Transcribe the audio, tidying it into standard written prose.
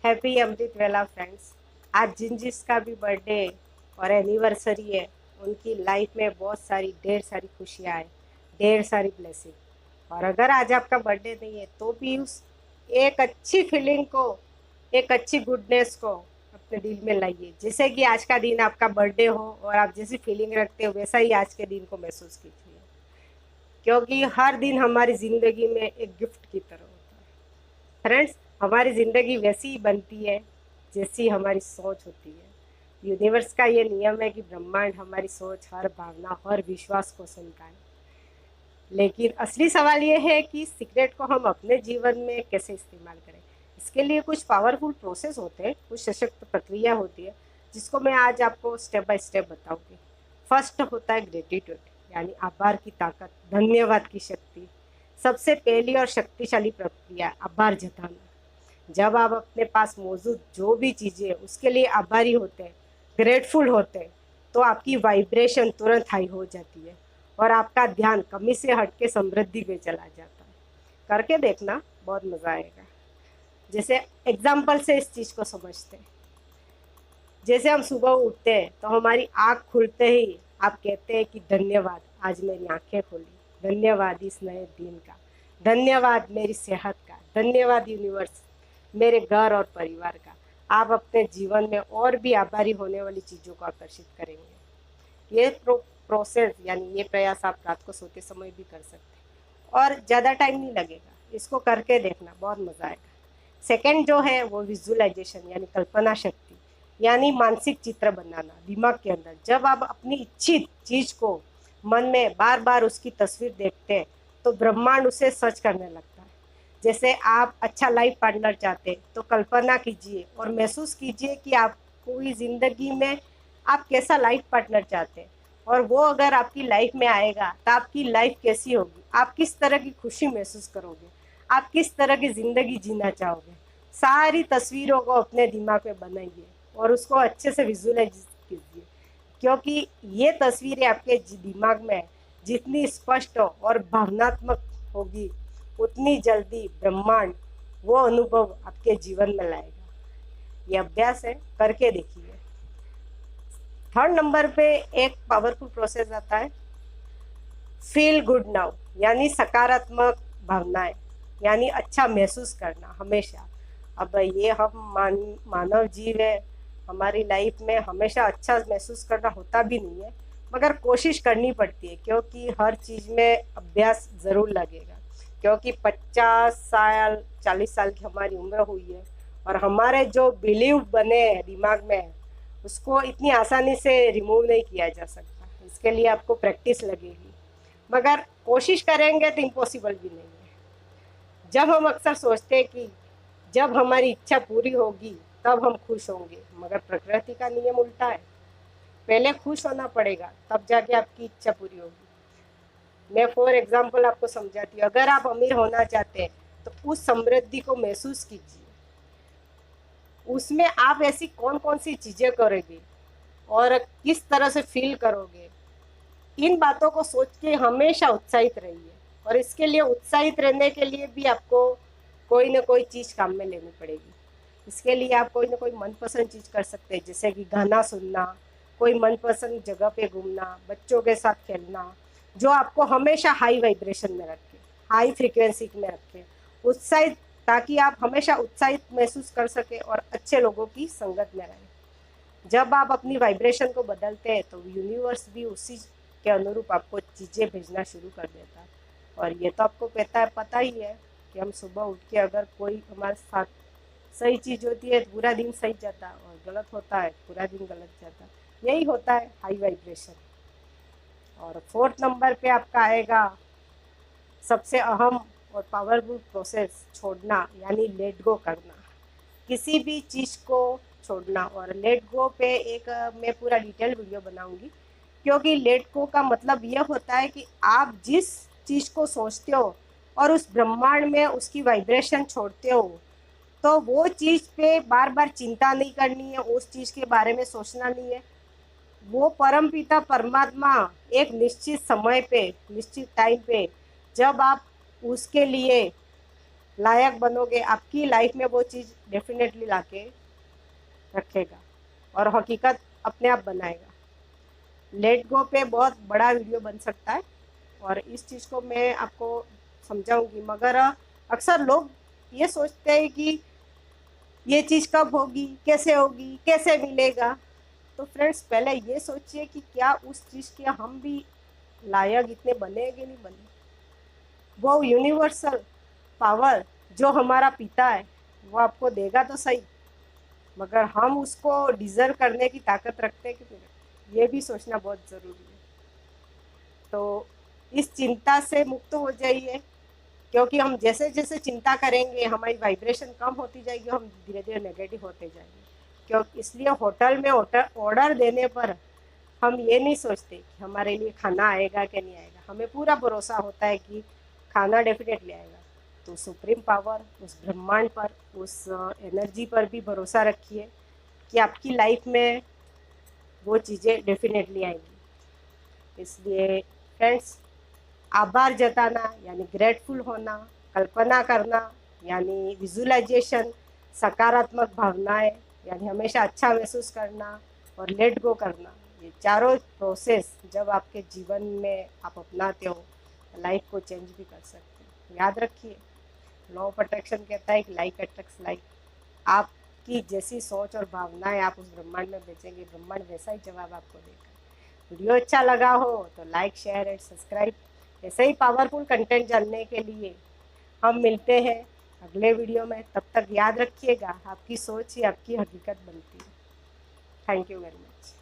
Happy अमृत वेला friends. आज जिसका भी बर्थडे और एनिवर्सरी है, उनकी लाइफ में बहुत सारी ढेर सारी खुशियाँ आए, ढेर सारी ब्लेसिंग। और अगर आज आपका बर्थडे नहीं है तो भी उस एक अच्छी फीलिंग को, एक अच्छी गुडनेस को अपने दिल में लाइए। जैसे कि आज का दिन आपका बर्थडे हो और आप जैसी फीलिंग रखते हो वैसा ही आज के दिन को महसूस कीजिए, क्योंकि हर दिन हमारी ज़िंदगी में एक गिफ्ट की तरह होता है। फ्रेंड्स, हमारी ज़िंदगी वैसी ही बनती है जैसी हमारी सोच होती है। यूनिवर्स का ये नियम है कि ब्रह्मांड हमारी सोच, हर भावना, हर विश्वास को सुनता है। लेकिन असली सवाल ये है कि सीक्रेट को हम अपने जीवन में कैसे इस्तेमाल करें। इसके लिए कुछ पावरफुल प्रोसेस होते हैं, कुछ सशक्त प्रक्रिया होती है, जिसको मैं आज आपको स्टेप बाय स्टेप बताऊंगी। फर्स्ट होता है ग्रेटिट्यूड, यानी आभार की ताकत, धन्यवाद की शक्ति। सबसे पहली और शक्तिशाली प्रक्रिया आभार जताना। जब आप अपने पास मौजूद जो भी चीज़ें हैं उसके लिए आभारी होते हैं, ग्रेटफुल होते हैं, तो आपकी वाइब्रेशन तुरंत हाई हो जाती है और आपका ध्यान कमी से हट के समृद्धि में चला जाता है। करके देखना, बहुत मज़ा आएगा। जैसे एग्जाम्पल से इस चीज़ को समझते हैं। जैसे हम सुबह उठते हैं तो हमारी आँख खुलते ही आप कहते हैं कि धन्यवाद, आज मेरी आँखें खुली, धन्यवाद इस नए दिन का, धन्यवाद मेरी सेहत का, धन्यवाद यूनिवर्स मेरे घर और परिवार का। आप अपने जीवन में और भी आभारी होने वाली चीज़ों को आकर्षित करेंगे। ये प्रोसेस यानी ये प्रयास आप रात को सोते समय भी कर सकते हैं और ज़्यादा टाइम नहीं लगेगा। इसको करके देखना, बहुत मज़ा आएगा। सेकंड जो है वो विजुअलाइजेशन यानी कल्पना शक्ति, यानी मानसिक चित्र बनाना दिमाग के अंदर। जब आप अपनी इच्छित चीज़ को मन में बार बार उसकी तस्वीर देखते हैं तो ब्रह्मांड उसे सच करने लगता है। जैसे आप अच्छा लाइफ पार्टनर चाहते हैं तो कल्पना कीजिए और महसूस कीजिए कि आपको इस ज़िंदगी में आप कैसा लाइफ पार्टनर चाहते हैं, और वो अगर आपकी लाइफ में आएगा तो आपकी लाइफ कैसी होगी, आप किस तरह की खुशी महसूस करोगे, आप किस तरह की ज़िंदगी जीना चाहोगे। सारी तस्वीरों को अपने दिमाग में बनाइए और उसको अच्छे से विजुअलाइज कीजिए, क्योंकि ये तस्वीरें आपके दिमाग में जितनी स्पष्ट और भावनात्मक होगी, उतनी जल्दी ब्रह्मांड वो अनुभव आपके जीवन में लाएगा। ये अभ्यास है, करके देखिए। थर्ड नंबर पे एक पावरफुल प्रोसेस आता है फील गुड नाउ, यानी सकारात्मक भावनाएं, यानी अच्छा महसूस करना हमेशा। अब ये हम मानव जीव है, हमारी लाइफ में हमेशा अच्छा महसूस करना होता भी नहीं है, मगर कोशिश करनी पड़ती है, क्योंकि हर चीज़ में अभ्यास ज़रूर लगेगा। क्योंकि 50 साल 40 साल की हमारी उम्र हुई है और हमारे जो बिलीव बने हैं दिमाग में, उसको इतनी आसानी से रिमूव नहीं किया जा सकता। इसके लिए आपको प्रैक्टिस लगेगी, मगर कोशिश करेंगे तो इम्पॉसिबल भी नहीं है। जब हम अक्सर सोचते हैं कि जब हमारी इच्छा पूरी होगी तब हम खुश होंगे, मगर प्रकृति का नियम उल्टा है। पहले खुश होना पड़ेगा तब जाके आपकी इच्छा पूरी होगी। मैं फॉर एग्जांपल आपको समझाती हूँ। अगर आप अमीर होना चाहते हैं तो उस समृद्धि को महसूस कीजिए। उसमें आप ऐसी कौन कौन सी चीज़ें करोगे और किस तरह से फील करोगे, इन बातों को सोच के हमेशा उत्साहित रहिए। और इसके लिए उत्साहित रहने के लिए भी आपको कोई ना कोई चीज़ काम में लेनी पड़ेगी। इसके लिए आप कोई ना कोई मनपसंद चीज़ कर सकते हैं, जैसे कि गाना सुनना, कोई मनपसंद जगह पे घूमना, बच्चों के साथ खेलना, जो आपको हमेशा हाई वाइब्रेशन में रखे, हाई फ्रिक्वेंसी में रखे, उत्साहित, ताकि आप हमेशा उत्साहित महसूस कर सके और अच्छे लोगों की संगत में रहें। जब आप अपनी वाइब्रेशन को बदलते हैं तो यूनिवर्स भी उसी के अनुरूप आपको चीज़ें भेजना शुरू कर देता है। और ये तो आपको पता ही है कि हम सुबह उठ के अगर कोई हमारे साथ सही चीज़ होती है तो पूरा दिन सही जाता है, और गलत होता है पूरा दिन गलत जाता है। यही होता है हाई वाइब्रेशन। और फोर्थ नंबर पे आपका आएगा सबसे अहम और पावरफुल प्रोसेस, छोड़ना, यानी लेट गो करना। किसी भी चीज़ को छोड़ना। और लेट गो पे एक मैं पूरा डिटेल वीडियो बनाऊंगी, क्योंकि लेट गो का मतलब यह होता है कि आप जिस चीज़ को सोचते हो और उस ब्रह्मांड में उसकी वाइब्रेशन छोड़ते हो, तो वो चीज़ पे बार बार चिंता नहीं करनी है, उस चीज़ के बारे में सोचना नहीं है। वो परमपिता परमात्मा एक निश्चित समय पे, निश्चित टाइम पे, जब आप उसके लिए लायक बनोगे, आपकी लाइफ में वो चीज़ डेफिनेटली लाके रखेगा और हकीकत अपने आप बनाएगा। लेट गो पे बहुत बड़ा वीडियो बन सकता है और इस चीज़ को मैं आपको समझाऊंगी, मगर अक्सर लोग ये सोचते हैं कि ये चीज़ कब होगी, कैसे मिलेगा। तो फ्रेंड्स, पहले ये सोचिए कि क्या उस चीज़ के हम भी लायक इतने बने कि नहीं बने। वो यूनिवर्सल पावर जो हमारा पिता है वो आपको देगा तो सही, मगर हम उसको डिजर्व करने की ताकत रखते हैं कि नहीं रखते, ये भी सोचना बहुत ज़रूरी है। तो इस चिंता से मुक्त हो जाइए, क्योंकि हम जैसे जैसे चिंता करेंगे हमारी वाइब्रेशन कम होती जाएगी, हम धीरे धीरे नेगेटिव होते जाएंगे। क्योंकि इसलिए होटल में ऑर्डर देने पर हम ये नहीं सोचते कि हमारे लिए खाना आएगा कि नहीं आएगा, हमें पूरा भरोसा होता है कि खाना डेफिनेटली आएगा। तो सुप्रीम पावर, उस ब्रह्मांड पर, उस एनर्जी पर भी भरोसा रखिए कि आपकी लाइफ में वो चीज़ें डेफिनेटली आएंगी। इसलिए फ्रेंड्स, आभार जताना यानी ग्रेटफुल होना, कल्पना करना यानी विजुअलाइजेशन, सकारात्मक भावनाएं यानी हमेशा अच्छा महसूस करना, और लेट गो करना, ये चारों प्रोसेस जब आपके जीवन में आप अपनाते हो, लाइफ को चेंज भी कर सकते हो। याद रखिए, लॉ ऑफ अट्रैक्शन कहता है कि लाइक अट्रैक्ट्स लाइक। आपकी जैसी सोच और भावनाएं आप उस ब्रह्मांड में भेजेंगे, ब्रह्मांड वैसा ही जवाब आपको देगा। वीडियो अच्छा लगा हो तो लाइक, शेयर एंड सब्सक्राइब। ऐसे ही पावरफुल कंटेंट जानने के लिए हम मिलते हैं अगले वीडियो में। तब तक याद रखिएगा, आपकी सोच ही आपकी हकीकत बनती है। Thank you very much.